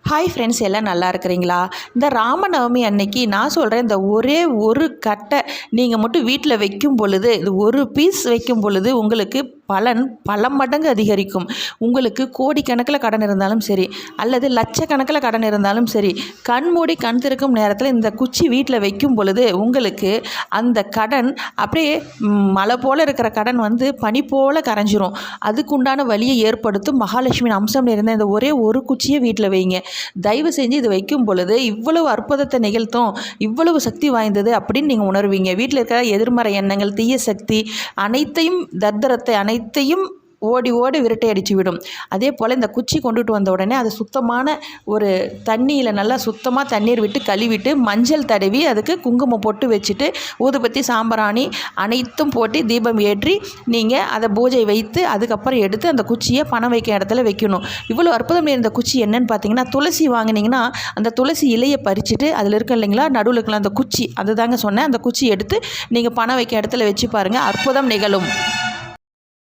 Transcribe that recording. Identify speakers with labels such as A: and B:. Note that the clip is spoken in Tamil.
A: ஹாய் ஃப்ரெண்ட்ஸ், எல்லாம் நல்லா இருக்கிறீங்களா? இந்த ராமநவமி அன்னைக்கு நான் சொல்கிறேன், இந்த ஒரே ஒரு கட்டை நீங்கள் மட்டும் வீட்டில் வைக்கும் பொழுது, இது ஒரு பீஸ் வைக்கும் பொழுது உங்களுக்கு பலன் பல மடங்கு அதிகரிக்கும். உங்களுக்கு கோடிக்கணக்கில் கடன் இருந்தாலும் சரி, அல்லது லட்சக்கணக்கில் கடன் இருந்தாலும் சரி, கண் மூடி கண் திறக்கும் நேரத்தில் இந்த குச்சி வீட்டில் வைக்கும் பொழுது உங்களுக்கு அந்த கடன் அப்படியே மலை போல் இருக்கிற கடன் பனி போல் கரைஞ்சிரும். அதுக்குண்டான வழியை ஏற்படுத்தும் மகாலட்சுமியின் அம்சம் இருந்த இந்த ஒரே ஒரு குச்சியை வீட்டில் வைங்க. தயவு செஞ்சு இது வைக்கும் பொழுது இவ்வளவு அற்புதத்தை நிகழ்த்தும், இவ்வளவு சக்தி வாய்ந்தது அப்படின்னு நீங்கள் உணர்வீங்க. வீட்டில் இருக்கிற எதிர்மறை எண்ணங்கள், தீய சக்தி அனைத்தையும், தர்தரத்தை அனைத்தையும் ஓடி ஓடி விரட்டை அடித்து விடும். அதே போல் இந்த குச்சி கொண்டுட்டு வந்த உடனே அது சுத்தமான ஒரு தண்ணியில் நல்லா சுத்தமாக தண்ணீர் விட்டு கழுவிட்டு மஞ்சள் தடவி அதுக்கு குங்குமம் பொட்டு வச்சுட்டு ஊதுபத்தி சாம்பிராணி அனைத்தும் போட்டு தீபம் ஏற்றி நீங்கள் அதை பூஜை வைத்து அதுக்கப்புறம் எடுத்து அந்த குச்சியை பணம் வைக்க இடத்துல வைக்கணும். இவ்வளோ அற்புதம் இந்த குச்சி என்னன்னு பார்த்தீங்கன்னா, துளசி வாங்கினீங்கன்னா அந்த துளசி இலையை பறிச்சுட்டு அதில் இருக்க இல்லைங்களா நடுவில் இருக்கலாம் அந்த குச்சி, அதுதாங்க சொன்னேன். அந்த குச்சி எடுத்து நீங்கள் பணம் வைக்க இடத்துல வச்சு பாருங்கள், அற்புதம் நிகழும்.